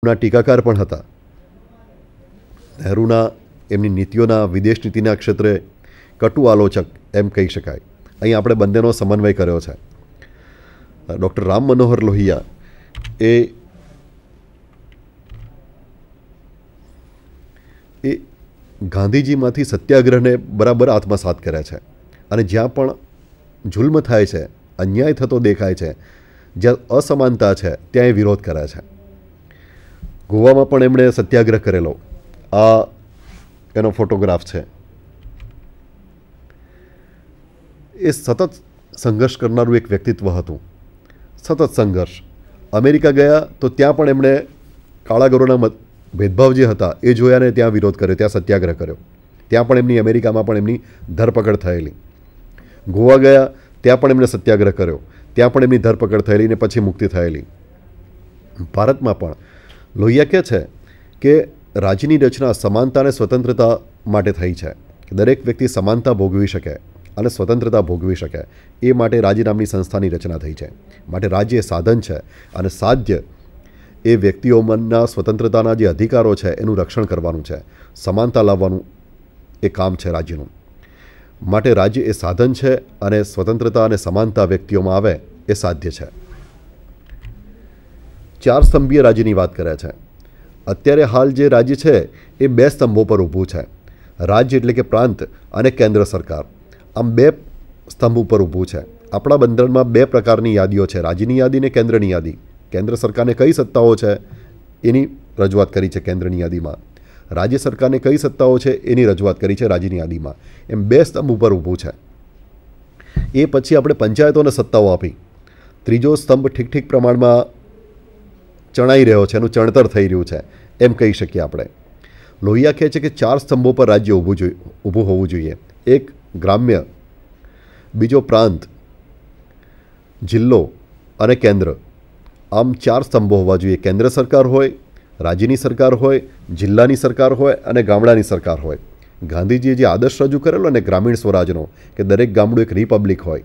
ના ટીકાકાર પણ હતા. નહેરુના એમની નીતિઓના વિદેશ નીતિના ક્ષેત્રે કટુ આલોચક એમ કહી શકાય. અહીં આપણે બંનેનો સમન્વય કર્યો છે. ડૉક્ટર રામ મનોહર લોહિયા એ ગાંધીજીમાંથી સત્યાગ્રહને બરાબર આત્મસાત કરે છે અને જ્યાં પણ જુલ્મ થાય છે, અન્યાય થતો દેખાય છે, જ્યાં અસમાનતા છે ત્યાં એ વિરોધ કરે છે. ગોવામાં પણ એમણે સત્યાગ્રહ કરેલો. આ એનો ફોટોગ્રાફ છે. એ સતત સંઘર્ષ કરનારું એક વ્યક્તિત્વ હતું. સતત સંઘર્ષ. અમેરિકા ગયા તો ત્યાં પણ એમણે કાળા ગોરાના ભેદભાવ જે હતા એ જોયા ને ત્યાં વિરોધ કર્યો, ત્યાં સત્યાગ્રહ કર્યો. ત્યાં પણ એમની અમેરિકામાં પણ એમની ધરપકડ થયેલી. ગોવા ગયા ત્યાં પણ એમણે સત્યાગ્રહ કર્યો, ત્યાં પણ એમની ધરપકડ થયેલી ને પછી મુક્તિ થયેલી. ભારતમાં પણ લોહિયા કહે છે કે રાજ્યની રચના સમાનતા અને સ્વતંત્રતા માટે થઈ છે. દરેક વ્યક્તિ સમાનતા ભોગવી શકે અને સ્વતંત્રતા ભોગવી શકે એ માટે રાજ્ય નામની સંસ્થાની રચના થઈ છે. માટે રાજ્ય એ સાધન છે અને સાધ્ય એ વ્યક્તિઓમાંના સ્વતંત્રતાના જે અધિકારો છે એનું રક્ષણ કરવાનું છે, સમાનતા લાવવાનું એ કામ છે રાજ્યનું. માટે રાજ્ય એ સાધન છે અને સ્વતંત્રતા અને સમાનતા વ્યક્તિઓમાં આવે એ સાધ્ય છે. ચાર સ્તંભીય રાજ્યની વાત કરે છે. અત્યારે હાલ જે રાજ્ય છે એ બે સ્તંભો પર ઊભું છે. રાજ્ય એટલે કે પ્રાંત અને કેન્દ્ર સરકાર. આમ બે સ્તંભ ઉપર ઊભું છે. આપણા બંધારણમાં બે પ્રકારની યાદીઓ છે, રાજ્યની યાદી અને કેન્દ્રની યાદી. કેન્દ્ર સરકારને કઈ સત્તાઓ છે એની રજૂઆત કરી છે કેન્દ્રની યાદીમાં. રાજ્ય સરકારને કઈ સત્તાઓ છે એની રજૂઆત કરી છે રાજ્યની યાદીમાં. એમ બે સ્તંભ ઉપર ઊભું છે. એ પછી આપણે પંચાયતોને સત્તાઓ આપી. ત્રીજો સ્તંભ ઠીક ઠીક પ્રમાણમાં ચણાઈ રહ્યો છે, એનું ચણતર થઈ રહ્યું છે એમ કહી શકીએ આપણે. લોહિયા કહે છે કે ચાર સ્તંભો પર રાજ્ય ઊભું હોવું જોઈએ. એક ગ્રામ્ય, બીજો પ્રાંત, જિલ્લો અને કેન્દ્ર. આમ ચાર સ્તંભો હોવા જોઈએ. કેન્દ્ર સરકાર હોય, રાજ્યની સરકાર હોય, જિલ્લાની સરકાર હોય અને ગામડાની સરકાર હોય. ગાંધીજીએ જે આદર્શ રજૂ કરેલો ને ગ્રામીણ સ્વરાજનો, કે દરેક ગામડું એક રિપબ્લિક હોય,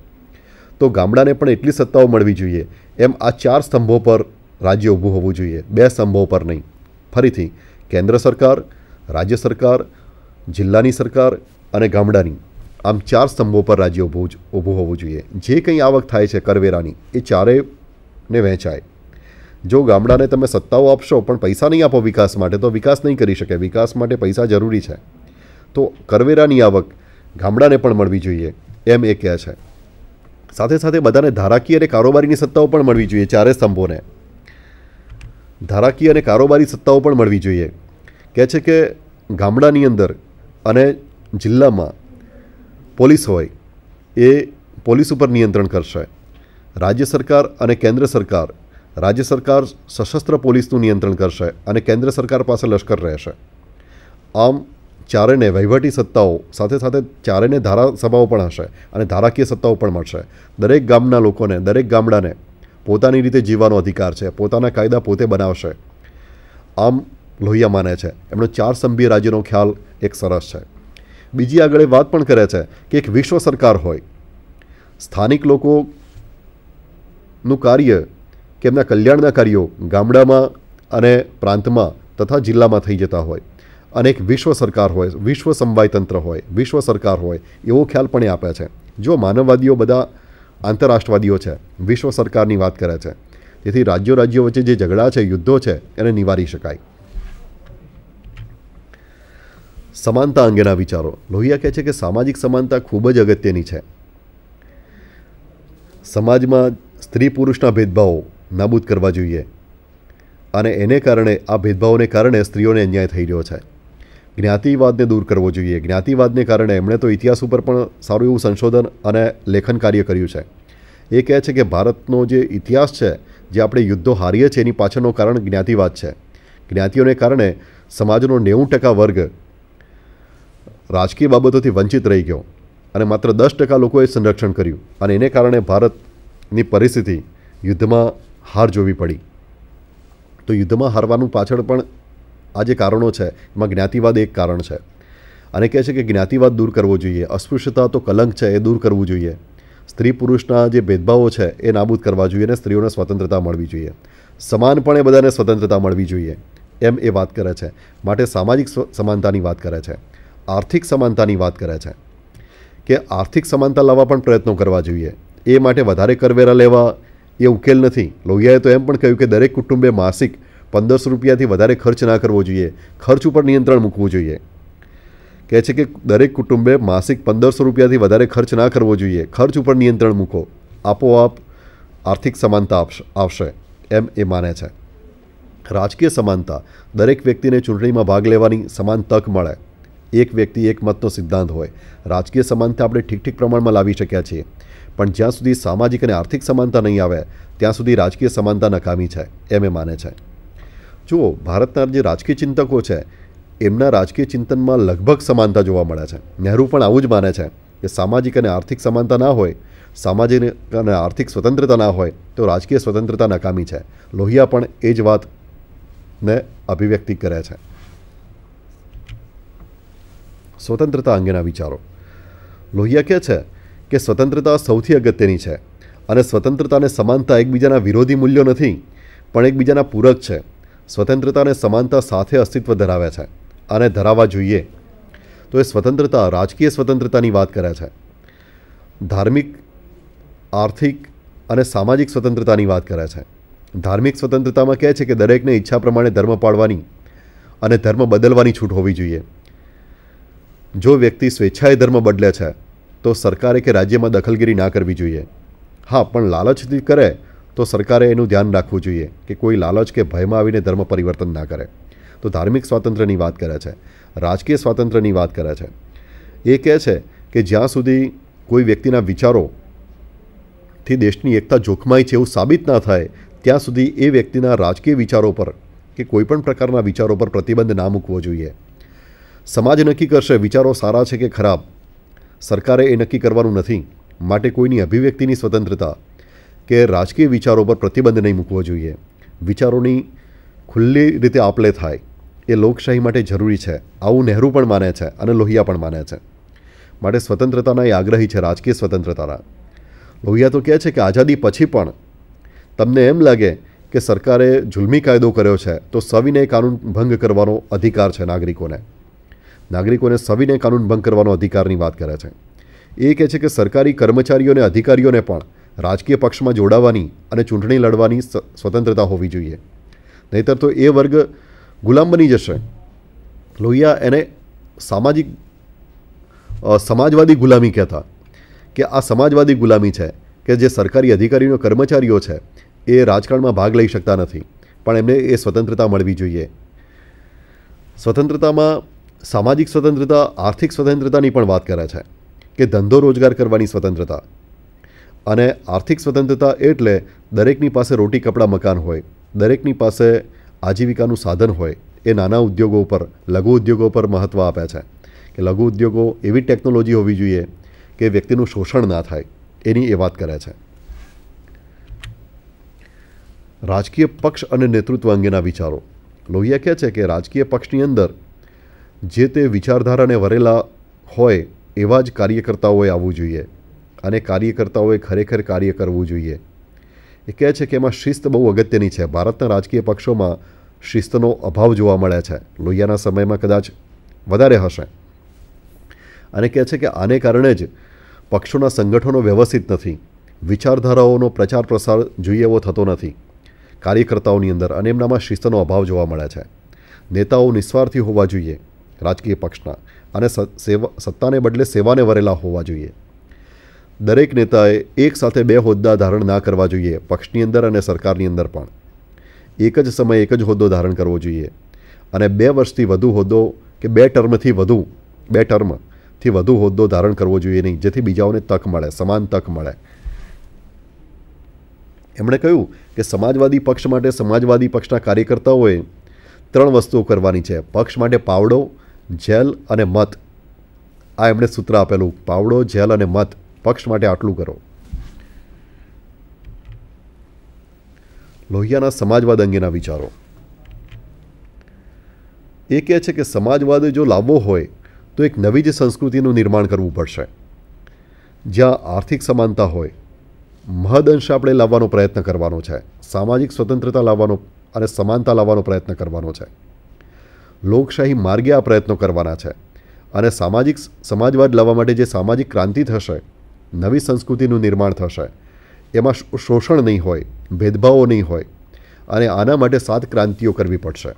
તો ગામડાને પણ એટલી સત્તાઓ મળવી જોઈએ. એમ આ ચાર સ્તંભો પર રાજ્ય ઊભું હોવું જોઈએ, બે સ્તંભો પર નહીં. ફરીથી કેન્દ્ર સરકાર, રાજ્ય સરકાર, જિલ્લાની સરકાર અને ગામડાની, આમ ચાર સ્તંભો પર રાજ્ય ઊભું હોવું જોઈએ. જે કંઈ આવક થાય છે કરવેરાની એ ચારેયને વહેંચાય. જો ગામડાને તમે સત્તાઓ આપશો પણ પૈસા નહીં આપો વિકાસ માટે, તો વિકાસ નહીં કરી શકે. વિકાસ માટે પૈસા જરૂરી છે. તો કરવેરાની આવક ગામડાને પણ મળવી જોઈએ એમ એ કહે છે. સાથે સાથે બધાને ધારાકીય અને કારોબારીની સત્તાઓ પણ મળવી જોઈએ. ચારે સ્તંભોને ધારાકીય અને કારોબારી સત્તાઓ પણ મળવી જોઈએ. કહે છે કે ગામડાની અંદર અને જિલ્લામાં પોલીસ હોય એ પોલીસ ઉપર નિયંત્રણ કરશે. રાજ્ય સરકાર અને કેન્દ્ર સરકાર, રાજ્ય સરકાર સશસ્ત્ર પોલીસનું નિયંત્રણ કરશે અને કેન્દ્ર સરકાર પાસે લશ્કર રહેશે. આમ ચારેને વહીવટી સત્તાઓ સાથે સાથે ચારેને ધારાસભાઓ પણ હશે અને ધારાકીય સત્તાઓ પણ મળશે. દરેક ગામના લોકોને, દરેક ગામડાને પોતાની રીતે જીવવાનો અધિકાર છે. પોતાના કાયદા પોતે બનાવશે. આમ લોહિયા માને છે. એમનો ચાર સ્તંભીય રાજ્યનો ખ્યાલ એક સરસ છે. બીજી આગળ વાત પણ કરે છે કે એક વિશ્વ સરકાર હોય. સ્થાનિક લોકોનું કાર્ય કે એમના કલ્યાણના કાર્યો ગામડામાં અને પ્રાંતમાં તથા જિલ્લામાં થઈ જતા હોય. અને એક વિશ્વ સરકાર હોય, વિશ્વ સમવાય તંત્ર હોય, વિશ્વ સરકાર હોય, એવો ખ્યાલ પણ એ આપે છે. જો માનવવાદીઓ બધા આંતરરાષ્ટ્રવાદીઓ છે, વિશ્વ સરકારની વાત કરે છે. તેથી રાજ્યો વચ્ચે જે ઝઘડા છે, યુદ્ધો છે, એને નિવારી શકાય. સમાનતા અંગેના વિચારો. લોહિયા કહે છે કે સામાજિક સમાનતા ખૂબ જ અગત્યની છે. સમાજમાં સ્ત્રી પુરુષના ભેદભાવો નાબૂદ કરવા જોઈએ અને એને કારણે, આ ભેદભાવોને કારણે સ્ત્રીઓને અન્યાય થઈ રહ્યો છે. જ્ઞાતિવાદને દૂર કરવો જોઈએ. જ્ઞાતિવાદને કારણે એમણે તો ઇતિહાસ ઉપર પણ સારું એવું સંશોધન અને લેખન કાર્ય કર્યું છે. એ કહે છે કે ભારતનો જે ઇતિહાસ છે, જે આપણે યુદ્ધો હારીએ છીએ એની પાછળનું કારણ જ્ઞાતિવાદ છે. જ્ઞાતિઓને કારણે સમાજનો 90% વર્ગ રાજકીય બાબતોથી વંચિત રહી ગયો અને માત્ર 10% લોકોએ સંરક્ષણ કર્યું અને એને કારણે ભારતની પરિસ્થિતિ યુદ્ધમાં હાર જોવી પડી. તો યુદ્ધમાં હારવાનું પાછળ પણ આ જે કારણો છે એમાં જ્ઞાતિવાદ એક કારણ છે. અને કહે છે કે જ્ઞાતિવાદ દૂર કરવો જોઈએ. અસ્પૃશ્યતા તો કલંક છે, એ દૂર કરવું જોઈએ. સ્ત્રી પુરુષના જે ભેદભાવો છે એ નાબૂદ કરવા જોઈએ અને સ્ત્રીઓને સ્વતંત્રતા મળવી જોઈએ. સમાનપણે બધાને સ્વતંત્રતા મળવી જોઈએ એમ એ વાત કરે છે. માટે સામાજિક સમાનતાની વાત કરે છે, આર્થિક સમાનતાની વાત કરે છે કે આર્થિક સમાનતા લાવવા પણ પ્રયત્નો કરવા જોઈએ. એ માટે વધારે કરવેરા લેવા એ ઉકેલ નથી. લોહિયાએ તો એમ પણ કહ્યું કે દરેક કુટુંબે માસિક 1500 રૂપિયાથી વધારે ખર્ચ ના કરવો જોઈએ, ખર્ચ ઉપર નિયંત્રણ મૂકવું જોઈએ. કહે છે કે દરેક કુટુંબે માસિક 1500 રૂપિયાથી વધારે ખર્ચ ના કરવો જોઈએ, ખર્ચ ઉપર નિયંત્રણ મૂકો, આપોઆપ આર્થિક સમાનતા આવશે એમ એ માને છે. રાજકીય સમાનતા, દરેક વ્યક્તિને ચૂંટણીમાં ભાગ લેવાની સમાન તક મળે. એક વ્યક્તિ એક મતનો સિદ્ધાંત હોય. રાજકીય સમાનતા આપણે ઠીક પ્રમાણમાં લાવી શક્યા છીએ, પણ જ્યાં સુધી સામાજિક અને આર્થિક સમાનતા નહીં આવે ત્યાં સુધી રાજકીય સમાનતા નકામી છે એમ એ માને છે. જુઓ, ભારતના જે રાજકીય ચિંતકો છે એમના રાજકીય ચિંતનમાં લગભગ સમાનતા જોવા મળે છે. નહેરુ પણ આવું જ માને છે કે સામાજિક અને આર્થિક સમાનતા ના હોય, સામાજિક અને આર્થિક સ્વતંત્રતા ના હોય તો રાજકીય સ્વતંત્રતા નકામી છે. લોહિયા પણ એ જ વાતને અભિવ્યક્તિ કરે છે. સ્વતંત્રતા અંગેના વિચારો. લોહિયા કહે છે કે સ્વતંત્રતા સૌથી અગત્યની છે અને સ્વતંત્રતા અને સમાનતા એકબીજાના વિરોધી મૂલ્યો નથી પણ એકબીજાના પૂરક છે. સ્વતંત્રતા અને સમાનતા સાથે અસ્તિત્વ ધરાવે છે અને ધરાવવા જોઈએ. તો એ સ્વતંત્રતા રાજકીય સ્વતંત્રતાની વાત કરે છે, ધાર્મિક, આર્થિક અને સામાજિક સ્વતંત્રતાની વાત કરે છે. ધાર્મિક સ્વતંત્રતામાં કહે છે કે દરેકને ઈચ્છા પ્રમાણે ધર્મ પાળવાની અને ધર્મ બદલવાની છૂટ હોવી જોઈએ. જો વ્યક્તિ સ્વેચ્છાએ ધર્મ બદલે છે તો સરકારે કે રાજ્યમાં દખલગીરી ના કરવી જોઈએ. હા, પણ લાલચથી કરે તો સરકારે એનું ધ્યાન રાખવું જોઈએ કે કોઈ લાલચ કે ભયમાં આવીને ધર્મ પરિવર્તન ના કરે. તો ધાર્મિક સ્વાતંત્ર્યની વાત કરે છે, રાજકીય સ્વાતંત્ર્યની વાત કરે છે. એ કહે છે કે જ્યાં સુધી કોઈ વ્યક્તિના વિચારોથી દેશની એકતા જોખમાય છે એવું સાબિત ના થાય ત્યાં સુધી એ વ્યક્તિના રાજકીય વિચારો પર કે કોઈપણ પ્રકારના વિચારો પર પ્રતિબંધ ના મૂકવો જોઈએ. સમાજ નક્કી કરશે વિચારો સારા છે કે ખરાબ, સરકારે એ નક્કી કરવાનું નથી. માટે કોઈની અભિવ્યક્તિની સ્વતંત્રતા કે રાજકીય વિચારો પર પ્રતિબંધ નહીં મૂકવો જોઈએ. વિચારોની ખુલ્લી રીતે આપ-લે થાય એ લોકશાહી માટે જરૂરી છે. આવું નહેરુ પણ માને છે અને લોહિયા પણ માને છે. માટે સ્વતંત્રતાના એ આગ્રહી છે, રાજકીય સ્વતંત્રતાના. લોહિયા તો કહે છે કે આઝાદી પછી પણ તમને એમ લાગે કે સરકારે જુલ્મી કાયદો કર્યો છે તો સવિનય કાનૂન ભંગ કરવાનો અધિકાર છે નાગરિકોને. નાગરિકોને સવિનય કાનૂન ભંગ કરવાનો અધિકારની વાત કરે છે. એ કહે છે કે સરકારી કર્મચારીઓ અને અધિકારીઓને પણ રાજકીય પક્ષમાં જોડાવાની અને ચૂંટણી લડવાની સ્વતંત્રતા હોવી જોઈએ, નહીંતર તો એ વર્ગ ગુલામ બની જશે. લોહિયા એને સમાજવાદી ગુલામી કહેતા કે આ સમાજવાદી ગુલામી છે કે જે સરકારી અધિકારીઓ કર્મચારીઓ છે એ રાજકારણમાં ભાગ લઈ શકતા નથી, પણ એમને એ સ્વતંત્રતા મળવી જોઈએ. સ્વતંત્રતામાં સામાજિક સ્વતંત્રતા, આર્થિક સ્વતંત્રતાની પણ વાત કરે છે કે ધંધો રોજગાર કરવાની સ્વતંત્રતા. અને આર્થિક સ્વતંત્રતા એટલે દરેકની પાસે રોટી, કપડાં, મકાન હોય, દરેકની પાસે આજીવિકાનું સાધન હોય. એ નાના ઉદ્યોગો ઉપર, લઘુ ઉદ્યોગો પર મહત્ત્વ આપે છે કે લઘુ ઉદ્યોગો એવી ટેકનોલોજી હોવી જોઈએ કે વ્યક્તિનું શોષણ ના થાય, એની એ વાત કરે છે. રાજકીય પક્ષ અને નેતૃત્વ અંગેના વિચારો. લોહિયા કહે છે કે રાજકીય પક્ષની અંદર જે તે વિચારધારાને વરેલા હોય એવા જ કાર્યકર્તાઓએ આવવું જોઈએ અને કાર્યકર્તાઓએ ખરેખર કાર્ય કરવું જોઈએ. એ કહે છે કે એમાં શિસ્ત બહુ અગત્યની છે. ભારતના રાજકીય પક્ષોમાં શિસ્તનો અભાવ જોવા મળે છે. લોહિયાના સમયમાં કદાચ વધારે હશે. અને કહે છે કે આને કારણે જ પક્ષોના સંગઠનો વ્યવસ્થિત નથી, વિચારધારાઓનો પ્રચાર પ્રસાર જોઈએ એવો થતો નથી કાર્યકર્તાઓની અંદર, અને એમનામાં શિસ્તનો અભાવ જોવા મળે છે. નેતાઓ નિસ્વાર્થી હોવા જોઈએ રાજકીય પક્ષના, અને સત્તાને બદલે સેવાને વરેલા હોવા જોઈએ. દરેક નેતાએ એક સાથે 2 હોદ્દા ધારણ ના કરવા જોઈએ, પક્ષની અંદર અને સરકારની અંદર પણ. એક જ સમયે એક જ હોદ્દો ધારણ કરવો જોઈએ અને 2 વર્ષથી વધુ હોદ્દો કે 2 ટર્મથી વધુ હોદ્દો ધારણ કરવો જોઈએ નહીં, જેથી બીજાઓને તક મળે, સમાન તક મળે. એમણે કહ્યું કે સમાજવાદી પક્ષ માટે સમાજવાદી પક્ષના કાર્યકર્તાઓએ 3 વસ્તુઓ કરવાની છે. પક્ષ માટે પાવડો, જેલ અને મત. આ એમણે સૂત્ર આપેલું, પાવડો, જેલ અને મત. પક્ષ માટે આટલું કરો. લોહિયાના સમાજવાદ અંગેના વિચારો. એ કહે છે કે સમાજવાદ જો લાવવો હોય તો એક નવી જ સંસ્કૃતિનું નિર્માણ કરવું પડશે, જ્યાં આર્થિક સમાનતા હોય, મહદઅંશે આપણે લાવવાનો પ્રયત્ન કરવાનો છે. સામાજિક સ્વતંત્રતા લાવવાનો અને સમાનતા લાવવાનો પ્રયત્ન કરવાનો છે. લોકશાહી માર્ગે આ પ્રયત્નો કરવાના છે. અને સમાજવાદ લાવવા માટે જે સામાજિક ક્રાંતિ થશે, નવી સંસ્કૃતિનું નિર્માણ થશે, એમાં શોષણ નહીં હોય, ભેદભાવો નહીં હોય, અને આના માટે 7 ક્રાંતિઓ કરવી પડશે.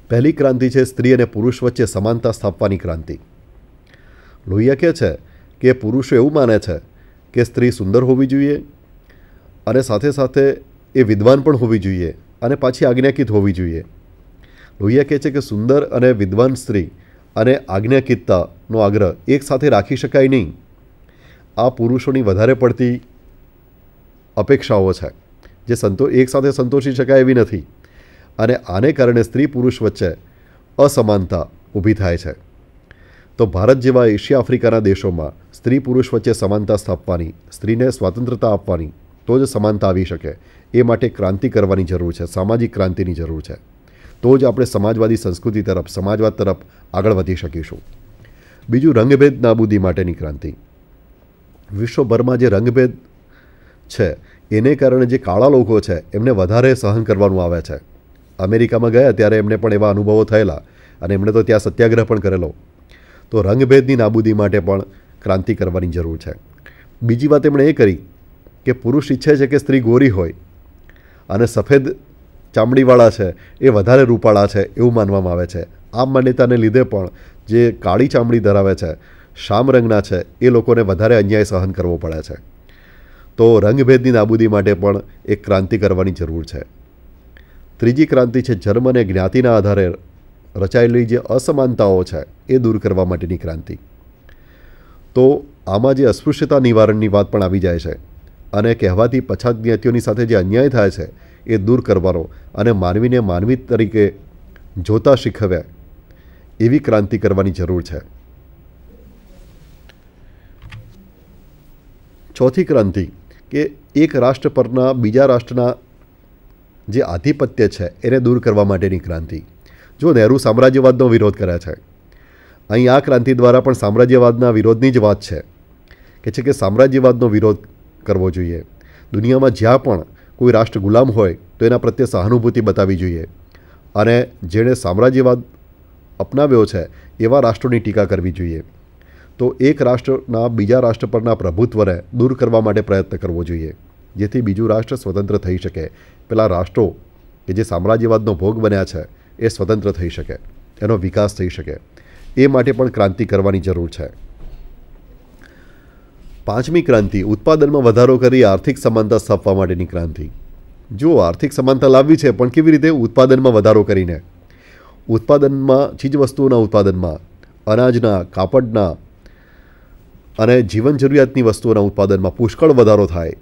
પહેલી ક્રાંતિ છે સ્ત્રી અને પુરુષ વચ્ચે સમાનતા સ્થાપવાની ક્રાંતિ. લોહિયા કહે છે કે પુરુષો એવું માને છે કે સ્ત્રી સુંદર હોવી જોઈએ અને સાથે સાથે એ વિદ્વાન પણ હોવી જોઈએ અને પાછી આજ્ઞાકિત હોવી જોઈએ. લોહિયા કહે છે કે સુંદર અને વિદ્વાન સ્ત્રી અને આજ્ઞાકિતતાનો આગ્રહ એક સાથે રાખી શકાય નહીં. આ પુરુષોની વધારે પડતી અપેક્ષાઓ છે જે એક સાથે સંતોષી શકાય એવી નથી. અને આને કારણે સ્ત્રી પુરુષ વચ્ચે અસમાનતા ઊભી થાય છે. તો ભારત જેવા એશિયા આફ્રિકાના દેશોમાં સ્ત્રી પુરુષ વચ્ચે સમાનતા સ્થાપવાની, સ્ત્રીને સ્વતંત્રતા આપવાની, તો જ સમાનતા આવી શકે. એ માટે ક્રાંતિ કરવાની જરૂર છે, સામાજિક ક્રાંતિની જરૂર છે. તો જ આપણે સમાજવાદી સંસ્કૃતિ તરફ, સમાજવાદ તરફ આગળ વધી શકીશું. બીજું, રંગભેદ નાબૂદી માટેની ક્રાંતિ. વિશ્વભરમાં જે રંગભેદ છે એને કારણે જે કાળા લોકો છે એમને વધારે સહન કરવાનું આવે છે. અમેરિકામાં ગયા ત્યારે એમને પણ એવા અનુભવો થયેલા અને એમણે તો ત્યાં સત્યાગ્રહ પણ કરેલો. તો રંગભેદની નાબૂદી માટે પણ ક્રાંતિ કરવાની જરૂર છે. બીજી વાત એમણે એ કરી કે પુરુષ ઈચ્છે છે કે સ્ત્રી ગોરી હોય અને સફેદ ચામડીવાળા છે એ વધારે રૂપાળા છે એવું માનવામાં આવે છે. આ માન્યતાને લીધે પણ જે કાળી ચામડી ધરાવે છે, શામ રંગના છે, એ લોકોને વધારે અન્યાય સહન કરવો પડે છે. તો રંગભેદની નાબૂદી માટે પણ એક ક્રાંતિ કરવાની જરૂર છે. ત્રીજી ક્રાંતિ છે જન્મ અને જ્ઞાતિના આધારે રચાયેલી જે અસમાનતાઓ છે એ દૂર કરવા માટેની ક્રાંતિ. તો આમાં જે અસ્પૃશ્યતા નિવારણની વાત પણ આવી જાય છે અને કહેવાતી પછાત જ્ઞાતિઓની સાથે જે અન્યાય થાય છે એ દૂર કરવાનો અને માનવીને માનવી તરીકે જોતા શીખવ્યા એવી ક્રાંતિ કરવાની જરૂર છે. ચોથી ક્રાંતિ કે એક રાષ્ટ્ર પરના બીજા રાષ્ટ્રના જે આધિપત્ય છે એને દૂર કરવા માટેની ક્રાંતિ. જો નહેરુ સામ્રાજ્યવાદનો વિરોધ કરે છે, અહીં આ ક્રાંતિ દ્વારા પણ સામ્રાજ્યવાદના વિરોધની જ વાત છે કે સામ્રાજ્યવાદનો વિરોધ કરવો જોઈએ. દુનિયામાં જ્યાં પણ કોઈ રાષ્ટ્ર ગુલામ હોય તો એના પ્રત્યે સહાનુભૂતિ બતાવવી જોઈએ અને જેણે સામ્રાજ્યવાદ અપનાવ્યો છે એવા રાષ્ટ્રોની ટીકા કરવી જોઈએ. તો એક રાષ્ટ્રના બીજા રાષ્ટ્ર પરના પ્રભુત્વને દૂર કરવા માટે પ્રયત્ન કરવો જોઈએ જેથી બીજું રાષ્ટ્ર સ્વતંત્ર થઈ શકે. પેલા રાષ્ટ્રો કે જે સામ્રાજ્યવાદનો ભોગ બન્યા છે એ સ્વતંત્ર થઈ શકે, એનો વિકાસ થઈ શકે. એ માટે પણ ક્રાંતિ કરવાની જરૂર છે. પાંચમી ક્રાંતિ ઉત્પાદનમાં વધારો કરી આર્થિક સમાનતા સ્થાપવા માટેની ક્રાંતિ. જો આર્થિક સમાનતા લાવવી છે પણ કેવી રીતે? ઉત્પાદનમાં વધારો કરીને. ઉત્પાદનમાં, ચીજવસ્તુઓના ઉત્પાદનમાં, અનાજના, કાપડના અને જીવન જરૂરિયાતની વસ્તુઓના ઉત્પાદનમાં પુષ્કળ વધારો થાય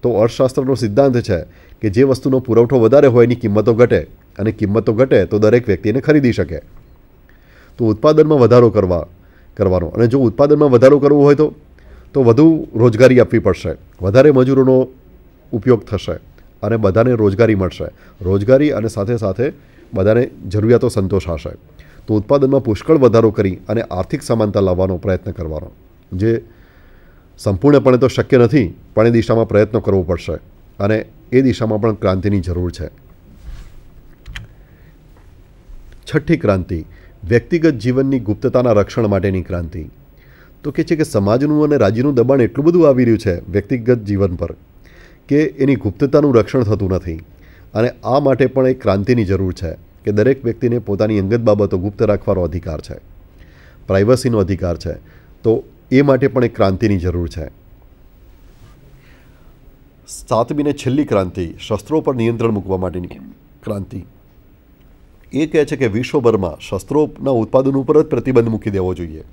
તો અર્થશાસ્ત્રનો સિદ્ધાંત છે કે જે વસ્તુનો પુરવઠો વધારે હોય એની કિંમતો ઘટે અને કિંમતો ઘટે તો દરેક વ્યક્તિને ખરીદી શકે. તો ઉત્પાદનમાં વધારો કરવાનો અને જો ઉત્પાદનમાં વધારો કરવો હોય તો વધુ રોજગારી આપવી પડશે, વધારે મજૂરોનો ઉપયોગ થશે અને બધાને રોજગારી મળશે. રોજગારી અને સાથે સાથે બધાને જરૂરિયાતો સંતોષાશે. તો ઉત્પાદનમાં પુષ્કળ વધારો કરી અને આર્થિક સમાનતા લાવવાનો પ્રયત્ન કરવાનો, જે સંપૂર્ણપણે તો શક્ય નથી પણ એ દિશામાં પ્રયત્નો કરવો પડશે અને એ દિશામાં પણ ક્રાંતિની જરૂર છે. છઠ્ઠી ક્રાંતિ વ્યક્તિગત જીવનની ગુપ્તતાના રક્ષણ માટેની ક્રાંતિ. તો કે છે કે સમાજનું અને રાજ્યનું દબાણ એટલું બધું આવી રહ્યું છે વ્યક્તિગત જીવન પર કે એની ગુપ્તતાનું રક્ષણ થતું નથી અને આ માટે પણ એક ક્રાંતિની જરૂર છે કે દરેક વ્યક્તિને પોતાની અંગત બાબતો ગુપ્ત રાખવાનો અધિકાર છે, પ્રાઇવસીનો અધિકાર છે. તો એ માટે પણ એક ક્રાંતિની જરૂર છે. સાતમી ને છેલ્લી ક્રાંતિ શસ્ત્રો પર નિયંત્રણ મૂકવા માટેની ક્રાંતિ. એ કહે છે કે વિશ્વભરમાં શસ્ત્રોના ઉત્પાદન ઉપર જ પ્રતિબંધ મૂકી દેવો જોઈએ.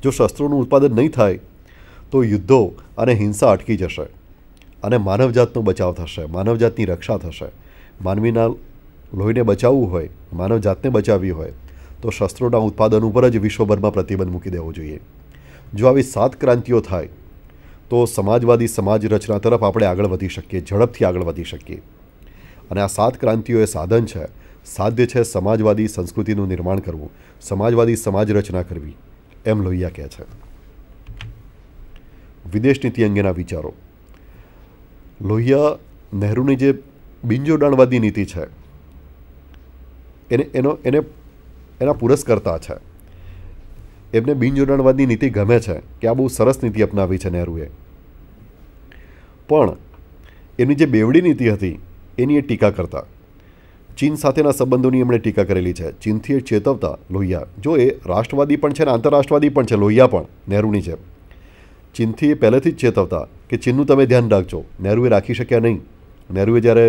જો શસ્ત્રોનું ઉત્પાદન નહીં થાય તો યુદ્ધો અને હિંસા અટકી જશે અને માનવજાતનો બચાવ થશે, માનવજાતની રક્ષા થશે. માનવીના લોહીને બચાવવું હોય, માનવજાતને બચાવવી હોય તો શસ્ત્રોના ઉત્પાદન ઉપર જ વિશ્વભરમાં પ્રતિબંધ મૂકી દેવો જોઈએ. જો આવી 7 ક્રાંતિઓ થાય તો સમાજવાદી સમાજ રચના તરફ આપણે આગળ વધી શકીએ, ઝડપથી આગળ વધી શકીએ. અને આ 7 ક્રાંતિઓ એ સાધન છે, સાધ્ય છે સમાજવાદી સંસ્કૃતિનું નિર્માણ કરવું, સમાજવાદી સમાજ રચના કરવી, એમ લોહિયા કહે છે. વિદેશ નીતિ અંગેના વિચારો. લોહિયા નહેરુની જે બિનજોડાણવાદી નીતિ છે એના પુરસ્કર્તા છે. એમને બિનજોડાણવાદી નીતિ ગમે છે કે આ બહુ સરસ નીતિ અપનાવી છે નહેરુએ. પણ એમની જે બેવડી નીતિ હતી એની એ ટીકા કરતા. ચીન સાથેના સંબંધોની એમણે ટીકા કરેલી છે. ચીનથી એ ચેતવતા લોહિયા, જો એ રાષ્ટ્રવાદી પણ છે ને આંતરરાષ્ટ્રવાદી પણ છે લોહિયા પણ નહેરુની જેમ. ચીનથી એ પહેલેથી જ ચેતવતા કે ચીનનું તમે ધ્યાન રાખજો. નહેરુએ રાખી શક્યા નહીં. નહેરુએ જ્યારે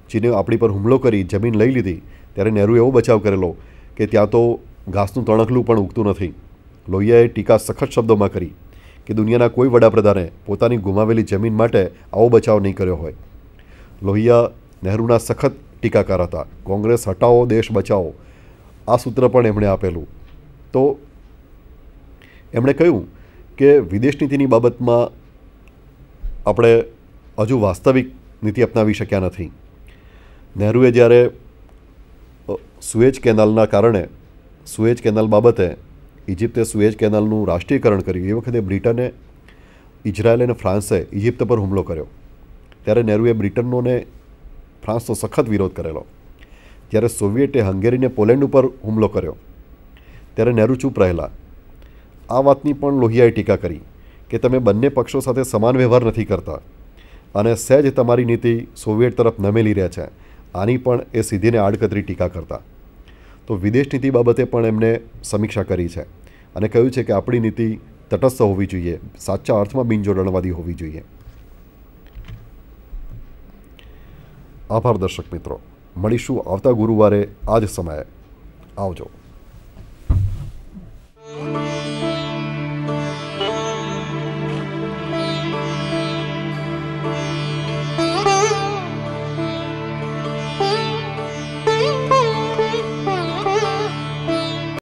ચીને આપણી પર હુમલો કરી જમીન લઈ લીધી ત્યારે નહેરુએ એવો બચાવ કરેલો કે ત્યાં તો ઘાસનું તણખલું પણ ઉગતું નથી. લોહિયાએ ટીકા સખત શબ્દોમાં કરી કે દુનિયાના કોઈ વડાપ્રધાને પોતાની ગુમાવેલી જમીન માટે આવો બચાવ નહીં કર્યો હોય. લોહિયા નહેરુના સખત ટીકાકાર હતા. કોંગ્રેસ હટાવો દેશ બચાવો આ સૂત્ર પણ એમણે આપેલું. તો એમણે કહ્યું કે વિદેશ નીતિની બાબતમાં આપણે હજુ વાસ્તવિક નીતિ અપનાવી શક્યા નથી. નહેરુએ જ્યારે સુએજ કેનાલના કારણે સુએજ કેનાલ બાબતે ઇજિપ્તે સુએજ કેનાલનું રાષ્ટ્રીયકરણ કર્યું એ વખતે બ્રિટને, ઇઝરાયલ અને ફ્રાન્સે ઇજિપ્ત પર હુમલો કર્યો. ત્યારે નહેરુએ બ્રિટનનો ને ફ્રાન્સનો સખત વિરોધ કરેલો. જ્યારે સોવિયેટે હંગેરીને પોલેન્ડ ઉપર હુમલો કર્યો ત્યારે નહેરુ ચૂપ રહેલા. આ વાતની પણ લોહિયાએ ટીકા કરી કે તમે બંને પક્ષો સાથે સમાન વ્યવહાર નથી કરતા અને સહેજ તમારી નીતિ સોવિયેટ તરફ નમેલી રહે છે. આની પણ એ સીધીને આડકતરી ટીકા કરતા. તો વિદેશ નીતિ બાબતે પણ એમને સમીક્ષા કરી છે અને કહ્યું છે કે આપણી નીતિ તટસ્થ હોવી જોઈએ, સાચા અર્થમાં બિનજોડાણવાદી હોવી જોઈએ. આભાર દર્શક મિત્રો. મળીશું આવતા ગુરુવારે આ જ સમયે. આવજો.